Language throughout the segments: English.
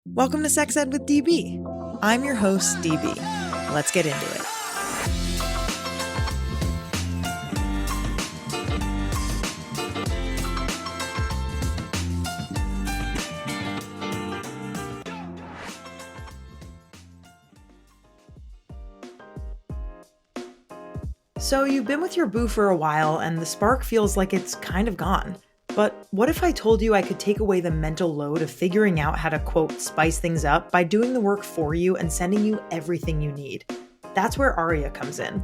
Welcome to Sex Ed with DB. I'm your host, DB. Let's get into it. So you've been with your boo for a while and the spark feels like it's kind of gone. But what if I told you I could take away the mental load of figuring out how to, quote, spice things up by doing the work for you and sending you everything you need? That's where Aria comes in.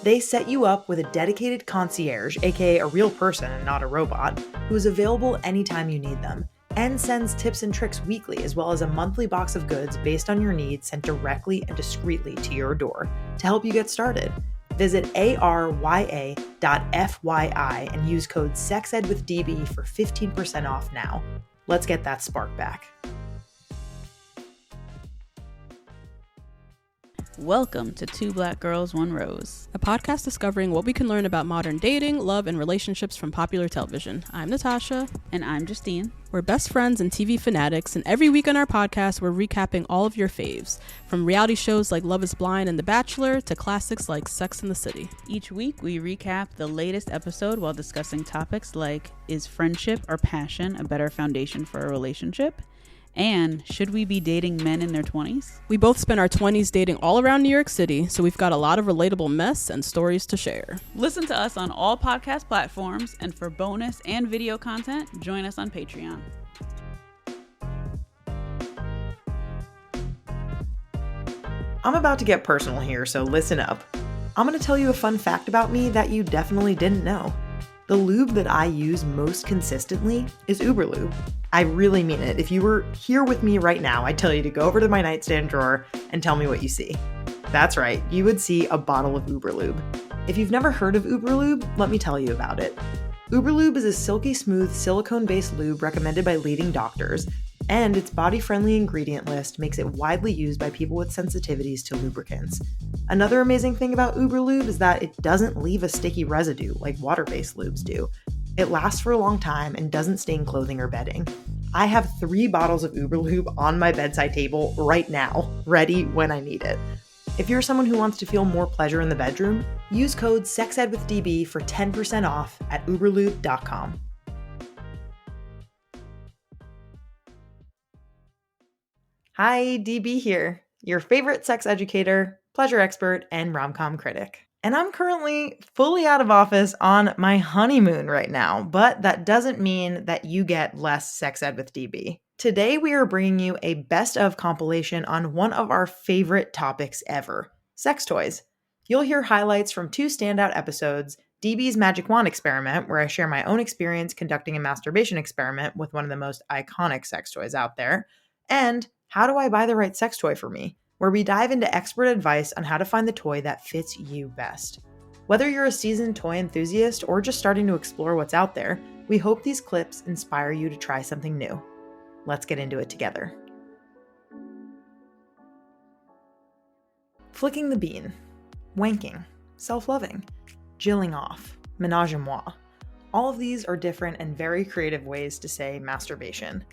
They set you up with a dedicated concierge, aka a real person and not a robot, who is available anytime you need them, and sends tips and tricks weekly as well as a monthly box of goods based on your needs sent directly and discreetly to your door to help you get started. Visit arya.fyi and use code SEXEDWITHDB for 15% off now. Let's get that spark back. Welcome to Two Black Girls, One Rose, a podcast discovering what we can learn about modern dating, love, and relationships from popular television. I'm Natasha. And I'm Justine. We're best friends and TV fanatics, and every week on our podcast, we're recapping all of your faves, from reality shows like Love is Blind and The Bachelor to classics like Sex and the City. Each week, we recap the latest episode while discussing topics like, is friendship or passion a better foundation for a relationship? And should we be dating men in their 20s? We both spent our 20s dating all around New York City, so we've got a lot of relatable mess and stories to share. Listen to us on all podcast platforms, and for bonus and video content, join us on Patreon. I'm about to get personal here, so listen up. I'm going to tell you a fun fact about me that you definitely didn't know. The lube that I use most consistently is Uberlube. I really mean it. If you were here with me right now, I'd tell you to go over to my nightstand drawer and tell me what you see. That's right, you would see a bottle of Uberlube. If you've never heard of Uberlube, let me tell you about it. Uberlube is a silky smooth silicone-based lube recommended by leading doctors, and its body-friendly ingredient list makes it widely used by people with sensitivities to lubricants. Another amazing thing about Uberlube is that it doesn't leave a sticky residue like water-based lubes do. It lasts for a long time and doesn't stain clothing or bedding. I have 3 bottles of Uberlube on my bedside table right now, ready when I need it. If you're someone who wants to feel more pleasure in the bedroom, use code SEXEDWITHDB for 10% off at uberlube.com. Hi, DB here, your favorite sex educator, pleasure expert, and rom-com critic. And I'm currently fully out of office on my honeymoon right now, but that doesn't mean that you get less Sex Ed with DB. Today, we are bringing you a best of compilation on one of our favorite topics ever, sex toys. You'll hear highlights from 2 standout episodes, DB's Magic Wand experiment, where I share my own experience conducting a masturbation experiment with one of the most iconic sex toys out there, and How Do I Buy the Right Sex Toy for Me?, where we dive into expert advice on how to find the toy that fits you best. Whether you're a seasoned toy enthusiast or just starting to explore what's out there, we hope these clips inspire you to try something new. Let's get into it together. Flicking the bean, wanking, self-loving, jilling off, menage a moi. All of these are different and very creative ways to say masturbation.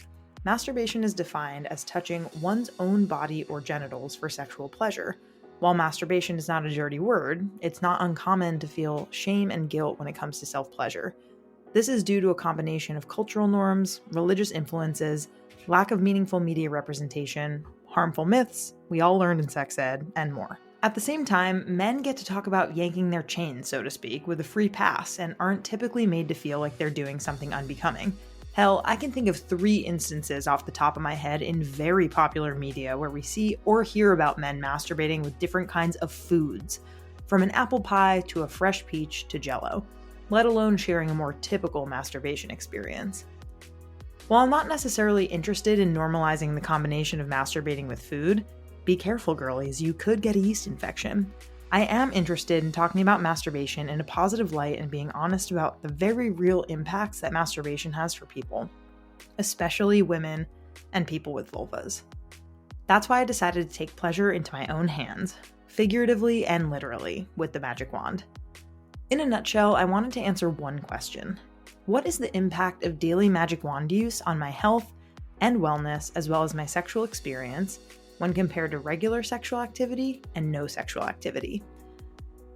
Masturbation is defined as touching one's own body or genitals for sexual pleasure. While masturbation is not a dirty word, it's not uncommon to feel shame and guilt when it comes to self-pleasure. This is due to a combination of cultural norms, religious influences, lack of meaningful media representation, harmful myths we all learned in sex ed, and more. At the same time, men get to talk about yanking their chain, so to speak, with a free pass and aren't typically made to feel like they're doing something unbecoming. Hell, I can think of 3 instances off the top of my head in very popular media where we see or hear about men masturbating with different kinds of foods, from an apple pie to a fresh peach to Jell-O, let alone sharing a more typical masturbation experience. While I'm not necessarily interested in normalizing the combination of masturbating with food, be careful, girlies, you could get a yeast infection. I am interested in talking about masturbation in a positive light and being honest about the very real impacts that masturbation has for people, especially women and people with vulvas. That's why I decided to take pleasure into my own hands, figuratively and literally, with the magic wand. In a nutshell, I wanted to answer one question. What is the impact of daily magic wand use on my health, and wellness, as well as my sexual experience when compared to regular sexual activity and no sexual activity.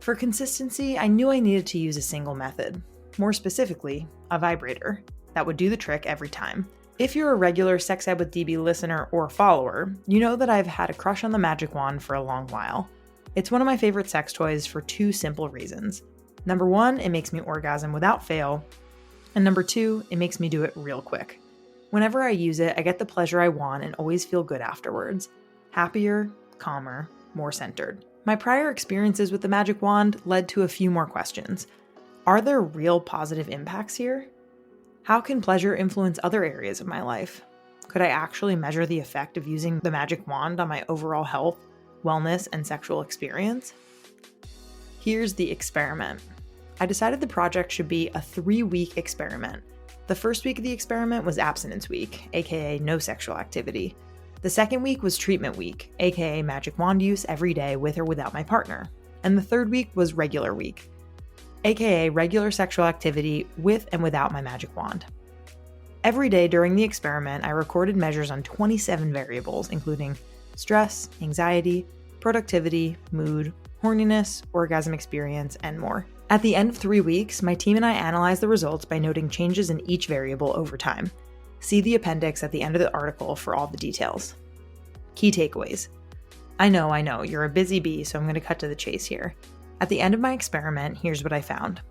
For consistency, I knew I needed to use a single method, more specifically, a vibrator, that would do the trick every time. If you're a regular Sex Ed with DB listener or follower, you know that I've had a crush on the magic wand for a long while. It's one of my favorite sex toys for two simple reasons. Number one, it makes me orgasm without fail, and number two, it makes me do it real quick. Whenever I use it, I get the pleasure I want and always feel good afterwards. Happier, calmer, more centered. My prior experiences with the magic wand led to a few more questions. Are there real positive impacts here? How can pleasure influence other areas of my life? Could I actually measure the effect of using the magic wand on my overall health, wellness, and sexual experience? Here's the experiment. I decided the project should be a 3-week experiment. The first week of the experiment was abstinence week, aka no sexual activity. The second week was treatment week, aka magic wand use every day with or without my partner. And the third week was regular week, aka regular sexual activity with and without my magic wand. Every day during the experiment, I recorded measures on 27 variables, including stress, anxiety, productivity, mood, horniness, orgasm experience, and more. At the end of 3 weeks, my team and I analyzed the results by noting changes in each variable over time. See the appendix at the end of the article for all the details. Key takeaways. I know, you're a busy bee, so I'm going to cut to the chase here. At the end of my experiment, here's what I found.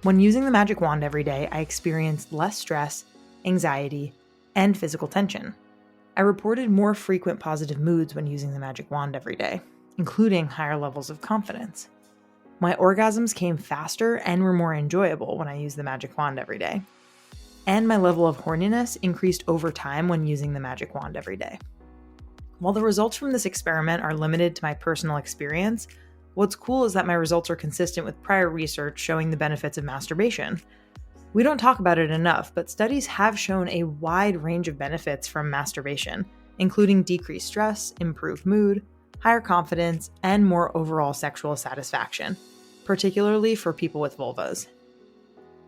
When using the magic wand every day, I experienced less stress, anxiety, and physical tension. I reported more frequent positive moods when using the magic wand every day, including higher levels of confidence. My orgasms came faster and were more enjoyable when I used the magic wand every day. And my level of horniness increased over time when using the magic wand every day. While the results from this experiment are limited to my personal experience, what's cool is that my results are consistent with prior research showing the benefits of masturbation. We don't talk about it enough, but studies have shown a wide range of benefits from masturbation, including decreased stress, improved mood, higher confidence, and more overall sexual satisfaction, particularly for people with vulvas.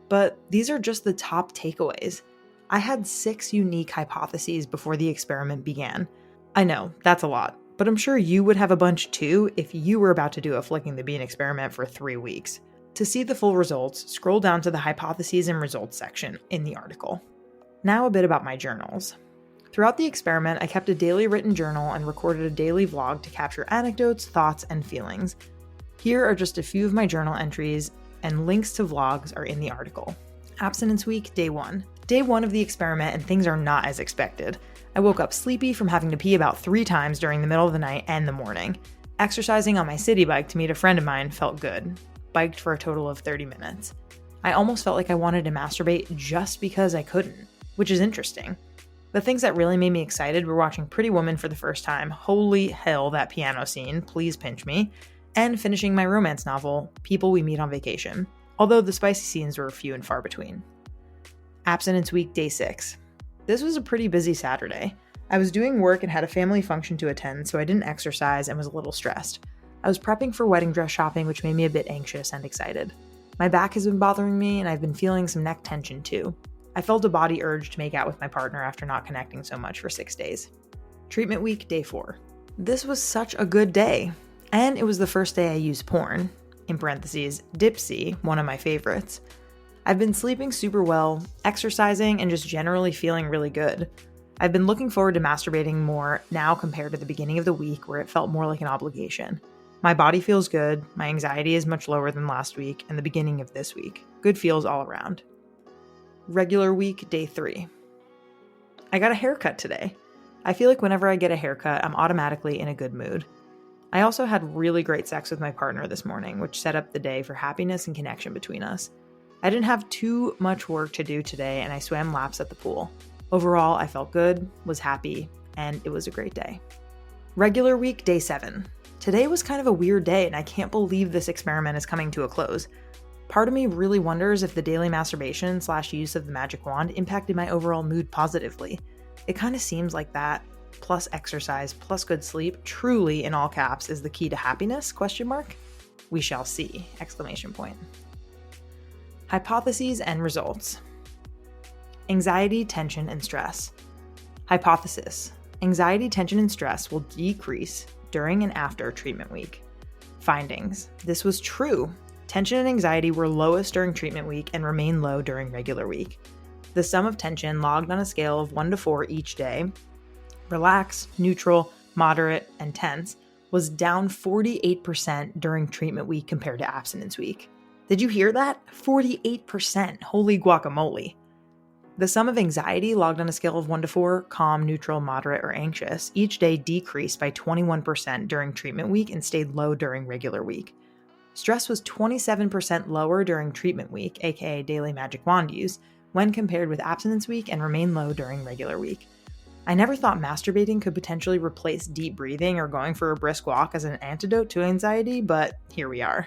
But these are just the top takeaways. I had 6 unique hypotheses before the experiment began. I know, that's a lot, but I'm sure you would have a bunch too if you were about to do a Flicking the Bean experiment for 3 weeks. To see the full results, scroll down to the hypotheses and results section in the article. Now a bit about my journals. Throughout the experiment, I kept a daily written journal and recorded a daily vlog to capture anecdotes, thoughts, and feelings. Here are just a few of my journal entries, and links to vlogs are in the article. Abstinence week, day 1. Day 1 of the experiment, and things are not as expected. I woke up sleepy from having to pee about 3 times during the middle of the night and the morning. Exercising on my city bike to meet a friend of mine felt good. Biked for a total of 30 minutes. I almost felt like I wanted to masturbate just because I couldn't, which is interesting. The things that really made me excited were watching Pretty Woman for the first time, holy hell that piano scene, please pinch me, and finishing my romance novel, People We Meet on Vacation, although the spicy scenes were few and far between. Abstinence week, day 6. This was a pretty busy Saturday. I was doing work and had a family function to attend, so I didn't exercise and was a little stressed. I was prepping for wedding dress shopping, which made me a bit anxious and excited. My back has been bothering me, and I've been feeling some neck tension too. I felt a body urge to make out with my partner after not connecting so much for 6 days. Treatment week, day 4. This was such a good day. And it was the first day I used porn, in parentheses, Dipsy, one of my favorites. I've been sleeping super well, exercising, and just generally feeling really good. I've been looking forward to masturbating more now compared to the beginning of the week where it felt more like an obligation. My body feels good, my anxiety is much lower than last week and the beginning of this week. Good feels all around. Regular week, day 3. I got a haircut today. I feel like whenever I get a haircut, I'm automatically in a good mood. I also had really great sex with my partner this morning, which set up the day for happiness and connection between us. I didn't have too much work to do today, and I swam laps at the pool. Overall, I felt good, was happy, and it was a great day. Regular week, day 7. Today was kind of a weird day, and I can't believe this experiment is coming to a close. Part of me really wonders if the daily masturbation / use of the magic wand impacted my overall mood positively. It kind of seems like that, plus exercise, plus good sleep, truly, in all caps, is the key to happiness, ? We shall see, ! Hypotheses and results. Anxiety, tension, and stress. Hypothesis: anxiety, tension, and stress will decrease during and after treatment week. Findings: this was true. Tension and anxiety were lowest during treatment week and remain low during regular week. The sum of tension logged on a scale of 1 to 4 each day, relaxed, neutral, moderate, and tense, was down 48% during treatment week compared to abstinence week. Did you hear that? 48%. Holy guacamole. The sum of anxiety logged on a scale of 1 to 4, calm, neutral, moderate, or anxious, each day decreased by 21% during treatment week and stayed low during regular week. Stress was 27% lower during treatment week, aka daily magic wand use, when compared with abstinence week and remained low during regular week. I never thought masturbating could potentially replace deep breathing or going for a brisk walk as an antidote to anxiety, but here we are.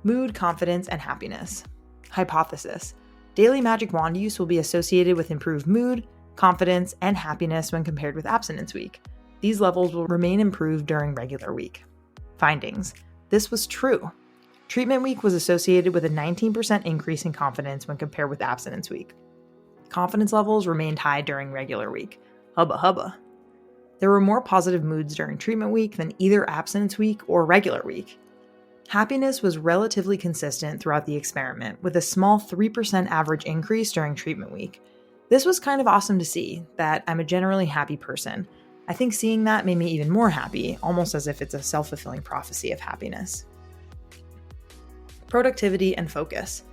Mood, confidence, and happiness. Hypothesis: daily magic wand use will be associated with improved mood, confidence, and happiness when compared with abstinence week. These levels will remain improved during regular week. Findings: this was true. Treatment week was associated with a 19% increase in confidence when compared with abstinence week. Confidence levels remained high during regular week. Hubba hubba. There were more positive moods during treatment week than either abstinence week or regular week. Happiness was relatively consistent throughout the experiment, with a small 3% average increase during treatment week. This was kind of awesome to see, that I'm a generally happy person. I think seeing that made me even more happy, almost as if it's a self-fulfilling prophecy of happiness. Productivity and focus.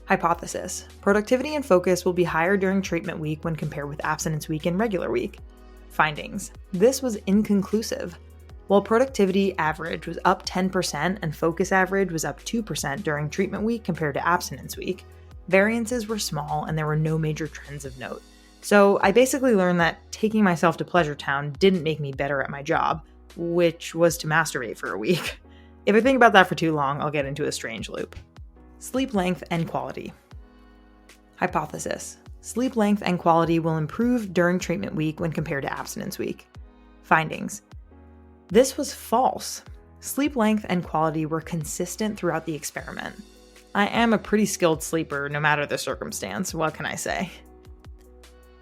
Hypothesis: productivity and focus will be higher during treatment week when compared with abstinence week and regular week. Findings: this was inconclusive. While productivity average was up 10% and focus average was up 2% during treatment week compared to abstinence week, variances were small and there were no major trends of note. So I basically learned that taking myself to Pleasure Town didn't make me better at my job, which was to masturbate for a week. If I think about that for too long, I'll get into a strange loop. Sleep length and quality. Hypothesis: sleep length and quality will improve during treatment week when compared to abstinence week. Findings: this was false. Sleep length and quality were consistent throughout the experiment. I am a pretty skilled sleeper no matter the circumstance, what can I say?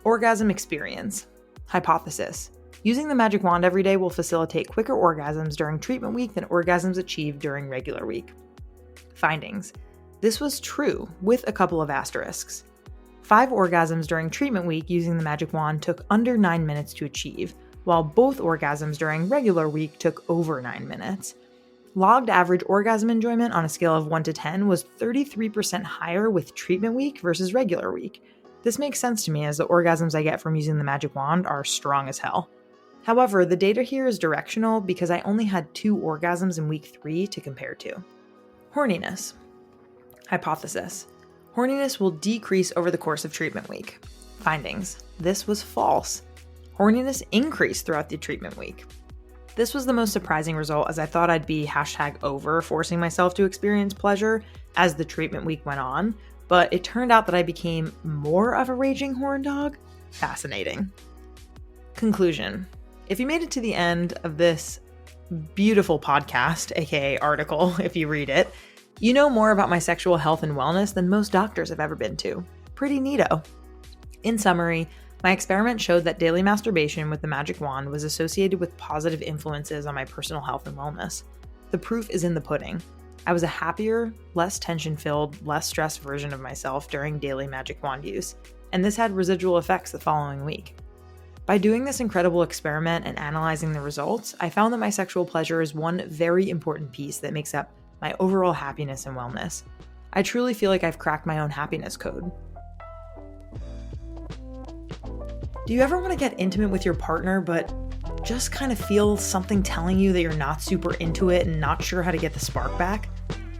Orgasm experience. Hypothesis: using the magic wand every day will facilitate quicker orgasms during treatment week than orgasms achieved during regular week. Findings: this was true, with a couple of asterisks. 5 orgasms during treatment week using the magic wand took under 9 minutes to achieve, while both orgasms during regular week took over 9 minutes. Logged average orgasm enjoyment on a scale of 1 to 10 was 33% higher with treatment week versus regular week. This makes sense to me as the orgasms I get from using the magic wand are strong as hell. However, the data here is directional because I only had 2 orgasms in week 3 to compare to. Horniness. Hypothesis: horniness will decrease over the course of treatment week. Findings: this was false. Horniness increased throughout the treatment week. This was the most surprising result, as I thought I'd be #over forcing myself to experience pleasure as the treatment week went on, but it turned out that I became more of a raging horn dog. Fascinating. Conclusion: if you made it to the end of this beautiful podcast, aka article if you read it, you know more about my sexual health and wellness than most doctors have ever been to. Pretty neato. In summary, my experiment showed that daily masturbation with the magic wand was associated with positive influences on my personal health and wellness. The proof is in the pudding. I was a happier, less tension-filled, less stressed version of myself during daily magic wand use, and this had residual effects the following week. By doing this incredible experiment and analyzing the results, I found that my sexual pleasure is one very important piece that makes up my overall happiness and wellness. I truly feel like I've cracked my own happiness code. Do you ever want to get intimate with your partner, but just kind of feel something telling you that you're not super into it and not sure how to get the spark back?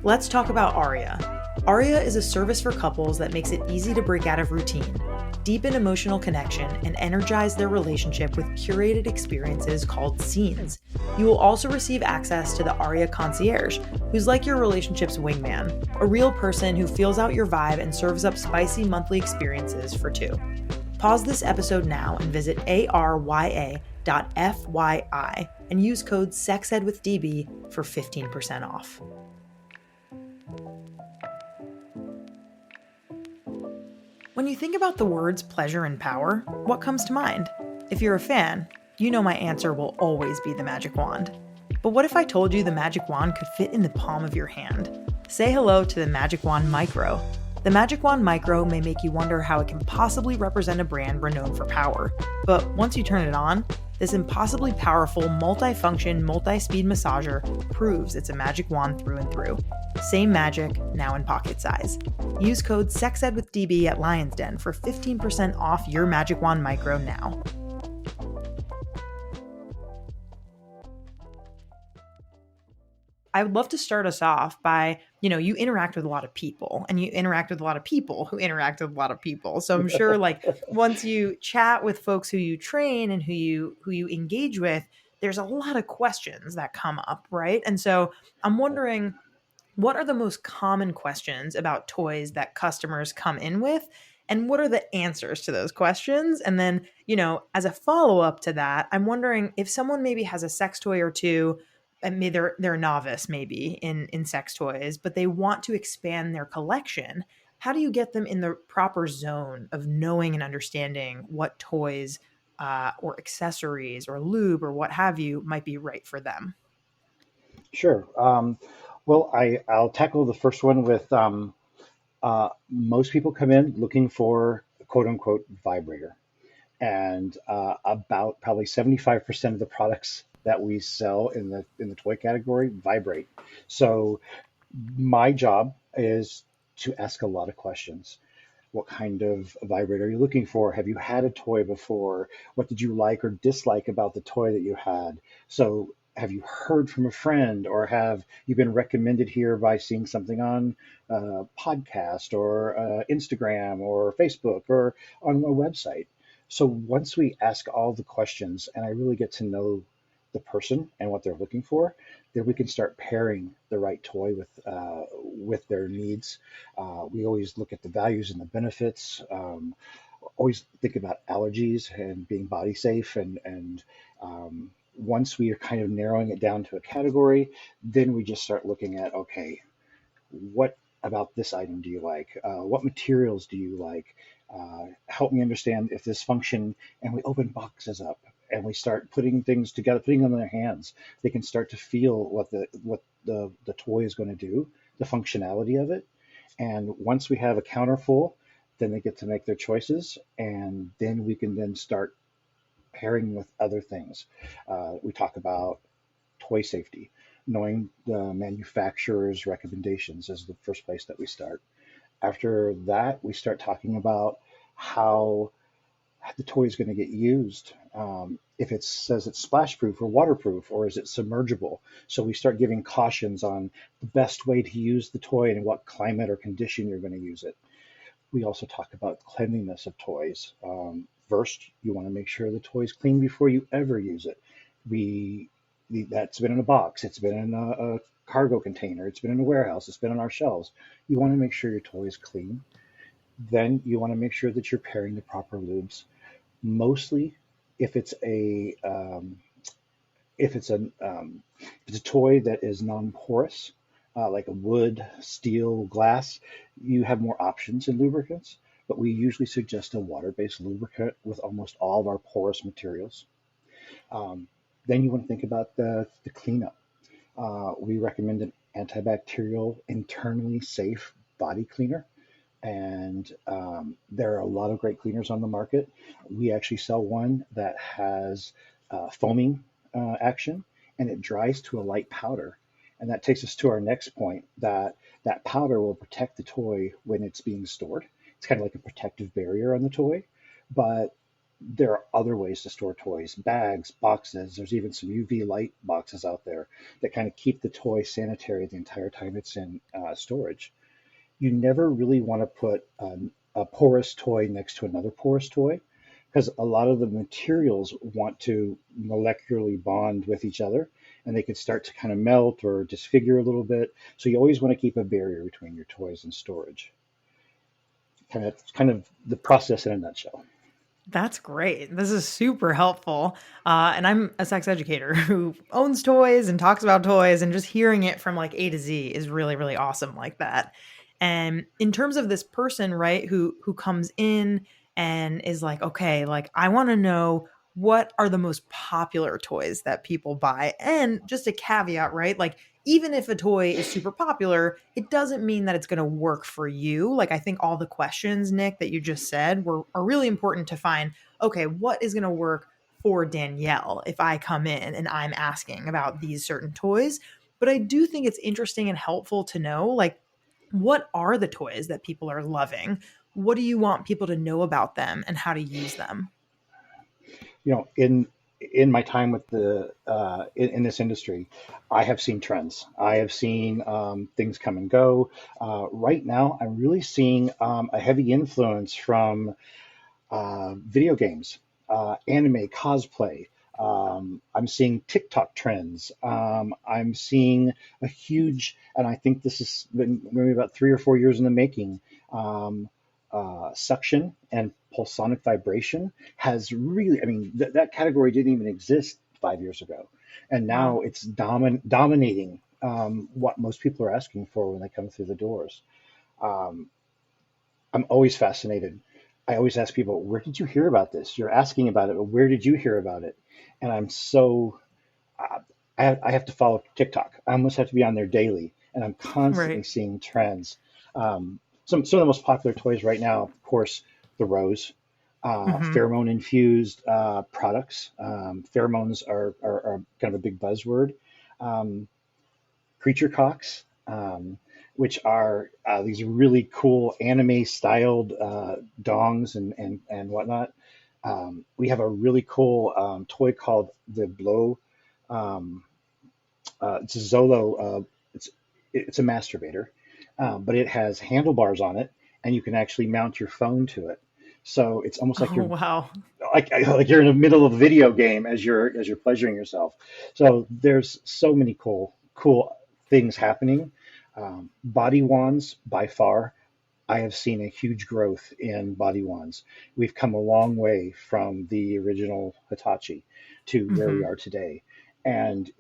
Let's talk about Aria. Aria is a service for couples that makes it easy to break out of routine, deepen emotional connection, and energize their relationship with curated experiences called scenes. You will also receive access to the Aria Concierge, who's like your relationship's wingman, a real person who feels out your vibe and serves up spicy monthly experiences for 2. Pause this episode now and visit arya.fyi and use code SEXEDWITHDB for 15% off. When you think about the words pleasure and power, what comes to mind? If you're a fan, you know my answer will always be the magic wand. But what if I told you the magic wand could fit in the palm of your hand? Say hello to the Magic Wand Micro. The Magic Wand Micro may make you wonder how it can possibly represent a brand renowned for power. But once you turn it on, this impossibly powerful, multi-function, multi-speed massager proves it's a magic wand through and through. Same magic, now in pocket size. Use code SEXEDWITHDB at Lion's Den for 15% off your Magic Wand Micro now. I would love to start us off by, you interact with a lot of people, and you interact with a lot of people who interact with a lot of people. So I'm sure once you chat with folks who you train and who you engage with, there's a lot of questions that come up, right? And so I'm wondering, what are the most common questions about toys that customers come in with? And what are the answers to those questions? And then, as a follow-up to that, I'm wondering if someone maybe has a sex toy or two, and maybe they're a novice maybe in sex toys, but they want to expand their collection. How do you get them in the proper zone of knowing and understanding what toys or accessories or lube or what have you might be right for them? Sure. Well, I'll tackle the first one with most people come in looking for a quote unquote vibrator. And about probably 75% of the products that we sell in the toy category vibrate. So my job is to ask a lot of questions. What kind of vibrator are you looking for? Have you had a toy before? What did you like or dislike about the toy that you had? So have you heard from a friend, or have you been recommended here by seeing something on a podcast or Instagram or Facebook or on a website? So once we ask all the questions and I really get to know the person and what they're looking for, then we can start pairing the right toy with their needs. We always look at the values and the benefits. Always think about allergies and being body safe. And once we are kind of narrowing it down to a category, then we just start looking at, okay, what about this item do you like? What materials do you like? Help me understand if this function, and we open boxes up and we start putting things together, putting them in their hands. They can start to feel what the toy is going to do, the functionality of it. And once we have a counter full, then they get to make their choices, and then we can then start pairing with other things. We talk about toy safety. Knowing the manufacturer's recommendations is the first place that we start. After that, we start talking about how the toy is going to get used. If it says it's splash proof or waterproof, or is it submergible? So we start giving cautions on the best way to use the toy and in what climate or condition you're going to use it. We also talk about cleanliness of toys. First, you want to make sure the toy is clean before you ever use it. That's been in a box, it's been in a cargo container, it's been in a warehouse, it's been on our shelves. You want to make sure your toy is clean. Then you want to make sure that you're pairing the proper lubes. Mostly, if it's a toy that is non-porous, like a wood, steel, glass, you have more options in lubricants. But we usually suggest a water-based lubricant with almost all of our porous materials. Then you want to think about the cleanup. We recommend an antibacterial, internally safe body cleaner. And there are a lot of great cleaners on the market. We actually sell one that has foaming action, and it dries to a light powder. And that takes us to our next point, that powder will protect the toy when it's being stored. It's kind of like a protective barrier on the toy. But there are other ways to store toys, bags, boxes. There's even some UV light boxes out there that kind of keep the toy sanitary the entire time it's in storage. You never really want to put a porous toy next to another porous toy, because a lot of the materials want to molecularly bond with each other, and they can start to kind of melt or disfigure a little bit. So you always want to keep a barrier between your toys and storage. Kind of the process in a nutshell. That's great. This is super helpful. And I'm a sex educator who owns toys and talks about toys, and just hearing it from like A to Z is really, really awesome like that. And in terms of this person, right, who comes in and is like, okay, like I want to know what are the most popular toys that people buy. And just a caveat, right? Like even if a toy is super popular, it doesn't mean that it's going to work for you. Like I think all the questions, Nick, that you just said are really important to find, okay, what is going to work for Danielle if I come in and I'm asking about these certain toys. But I do think it's interesting and helpful to know, like, what are the toys that people are loving? What do you want people to know about them and how to use them? In my time with in this industry, I have seen trends. I have seen things come and go. Right now, I'm really seeing a heavy influence from video games, anime, cosplay. I'm seeing TikTok trends. I'm seeing a huge, and I think this has been maybe about 3 or 4 years in the making. Um, Suction and pulsonic vibration has really, I mean, that category didn't even exist 5 years ago. And Wow. now it's dominating what most people are asking for when they come through the doors. Um, I'm always fascinated. I always ask people, where did you hear about this? You're asking about it, but where did you hear about it? And I'm so, uh, I have to follow TikTok. I almost have to be on there daily, and I'm constantly Right. seeing trends. Some of the most popular toys right now, of course, the rose, Hmm. pheromone infused products. Pheromones are kind of a big buzzword. Um, Creature Cocks, which are these really cool anime styled dongs and whatnot. We have a really cool toy called the Blow. Um, it's a Zolo. It's a masturbator, but it has handlebars on it, and you can actually mount your phone to it. So it's almost like Oh, you're wow. like you're in the middle of a video game as you're pleasuring yourself. So there's so many cool things happening. Body wands, by far, I have seen a huge growth in body wands. We've come a long way from the original Hitachi to where we Hmm. are today, and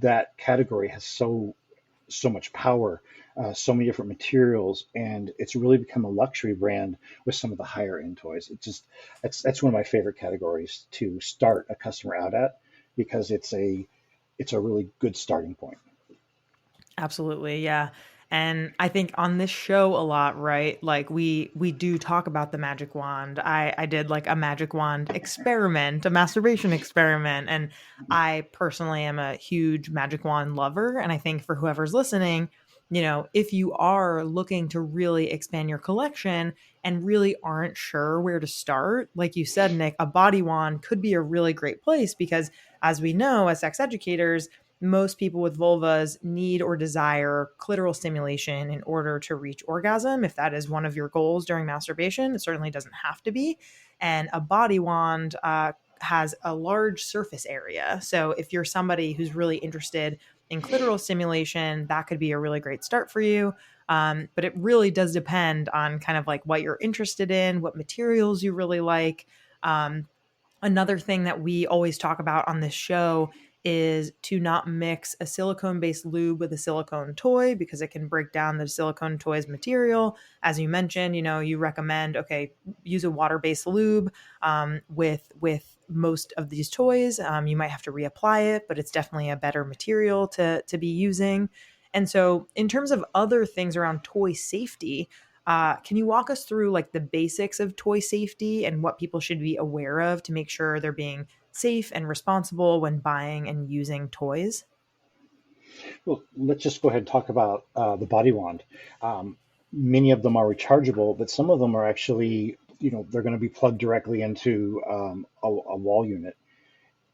that category has so much power, so many different materials, and it's really become a luxury brand with some of the higher end toys. That's one of my favorite categories to start a customer out at because it's a really good starting point. Absolutely, yeah. And I think on this show a lot, right? Like we do talk about the magic wand. I did like a magic wand experiment, a masturbation experiment, and I personally am a huge magic wand lover. And I think for whoever's listening, if you are looking to really expand your collection and really aren't sure where to start, like you said, Nick, a body wand could be a really great place because, as we know, as sex educators, most people with vulvas need or desire clitoral stimulation in order to reach orgasm. If that is one of your goals during masturbation, it certainly doesn't have to be. And a body wand has a large surface area. So if you're somebody who's really interested in clitoral stimulation, that could be a really great start for you. But it really does depend on kind of like what you're interested in, what materials you really like. Um, Another thing that we always talk about on this show is to not mix a silicone based lube with a silicone toy because it can break down the silicone toy's material. As you mentioned, you recommend, okay, use a water based lube with most of these toys. You might have to reapply it, but it's definitely a better material to be using. And so, in terms of other things around toy safety, can you walk us through like the basics of toy safety and what people should be aware of to make sure they're being safe and responsible when buying and using toys? Well, let's just go ahead and talk about the body wand. Um, Many of them are rechargeable, but some of them are actually, they're going to be plugged directly into a wall unit.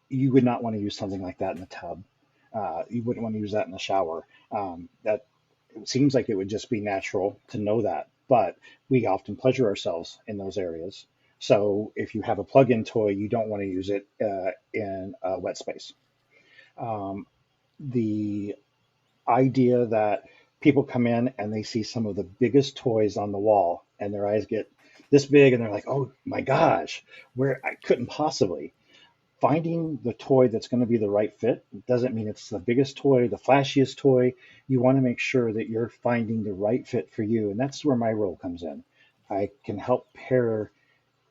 You would not want to use something like that in the tub. You wouldn't want to use that in the shower. That It seems like it would just be natural to know that, but we often pleasure ourselves in those areas. So if you have a plug-in toy, you don't want to use it in a wet space. Um, the idea that people come in and they see some of the biggest toys on the wall and their eyes get this big and they're like, oh my gosh, where I couldn't possibly. finding the toy that's going to be the right fit doesn't mean it's the biggest toy, the flashiest toy. You want to make sure that you're finding the right fit for you. And that's where my role comes in. I can help pair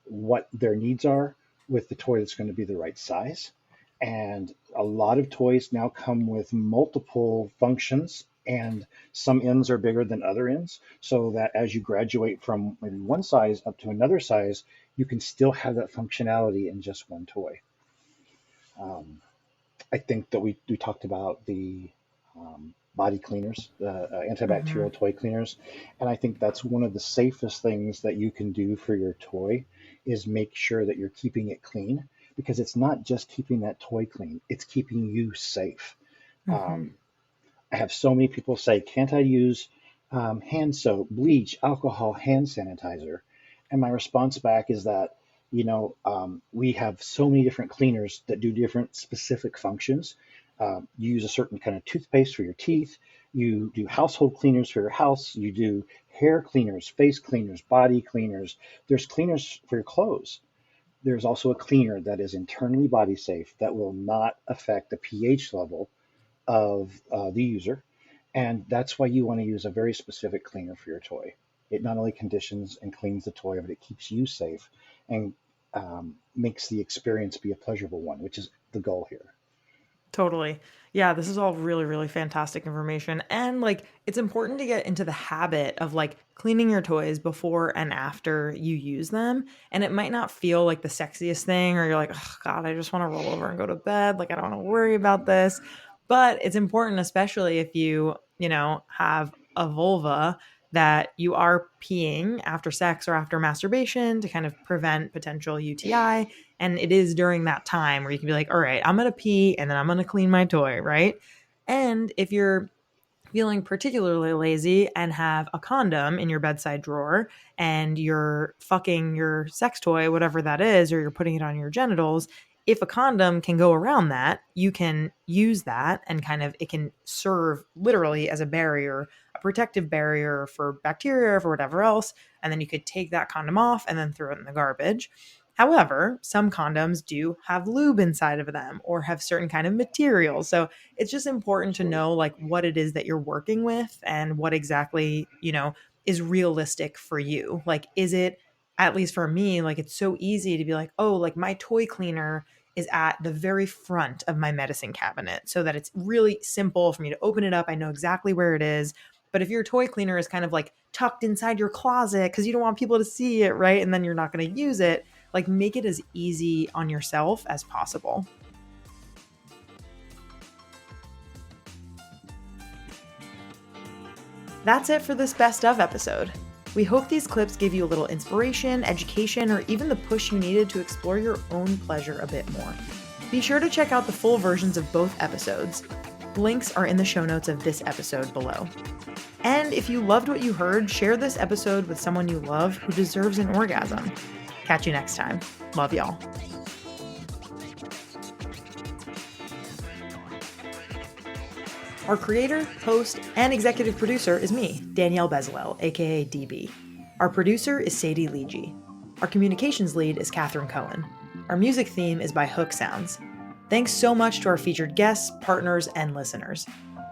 what their needs are with the toy that's going to be the right size. And a lot of toys now come with multiple functions, and some ends are bigger than other ends, so that as you graduate from maybe one size up to another size, you can still have that functionality in just one toy. I think that we talked about the body cleaners, antibacterial toy cleaners, and I think that's one of the safest things that you can do for your toy is make sure that you're keeping it clean, because it's not just keeping that toy clean, it's keeping you safe. I have so many people say, can't I use hand soap, bleach, alcohol, hand sanitizer? And my response back is that, we have so many different cleaners that do different specific functions. You use a certain kind of toothpaste for your teeth. You do household cleaners for your house. You do hair cleaners, face cleaners, body cleaners. There's cleaners for your clothes. There's also a cleaner that is internally body safe that will not affect the pH level of the user. And that's why you want to use a very specific cleaner for your toy. It not only conditions and cleans the toy, but it keeps you safe and makes the experience be a pleasurable one, which is the goal here. Totally. Yeah, this is all really, really fantastic information. And like, it's important to get into the habit of like cleaning your toys before and after you use them. And it might not feel like the sexiest thing, or you're like, oh God, I just want to roll over and go to bed. Like, I don't want to worry about this. But it's important, especially if you have a vulva, that you are peeing after sex or after masturbation to kind of prevent potential UTI. And it is during that time where you can be like, all right, I'm going to pee and then I'm going to clean my toy, right? And if you're feeling particularly lazy and have a condom in your bedside drawer and you're fucking your sex toy, whatever that is, or you're putting it on your genitals, if a condom can go around that, you can use that and kind of, it can serve literally as a barrier, a protective barrier for bacteria or for whatever else. And then you could take that condom off and then throw it in the garbage. However, some condoms do have lube inside of them or have certain kind of materials. So it's just important to know like what it is that you're working with and what exactly, is realistic for you. Like, is it, at least for me, like it's so easy to be like, oh, like my toy cleaner is at the very front of my medicine cabinet so that it's really simple for me to open it up. I know exactly where it is. But if your toy cleaner is kind of like tucked inside your closet because you don't want people to see it, right? And then you're not going to use it, like make it as easy on yourself as possible. That's it for this best of episode. We hope these clips gave you a little inspiration, education, or even the push you needed to explore your own pleasure a bit more. Be sure to check out the full versions of both episodes. Links are in the show notes of this episode below. And if you loved what you heard, share this episode with someone you love who deserves an orgasm. Catch you next time. Love y'all. Our creator, host, and executive producer is me, Danielle Bezalel, aka DB. Our producer is Sadie Lidji. Our communications lead is Cathren Cohen. Our music theme is by Hook Sounds. Thanks so much to our featured guests, partners, and listeners.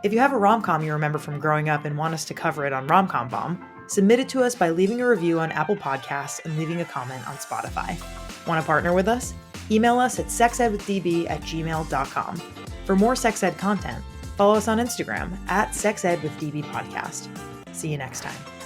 If you have a rom-com you remember from growing up and want us to cover it on Rom-Com Bomb, submit it to us by leaving a review on Apple Podcasts and leaving a comment on Spotify. Want to partner with us? Email us at sexedwithdb@gmail.com. For more sex ed content, follow us on Instagram @sexedwithdbpodcast. See you next time.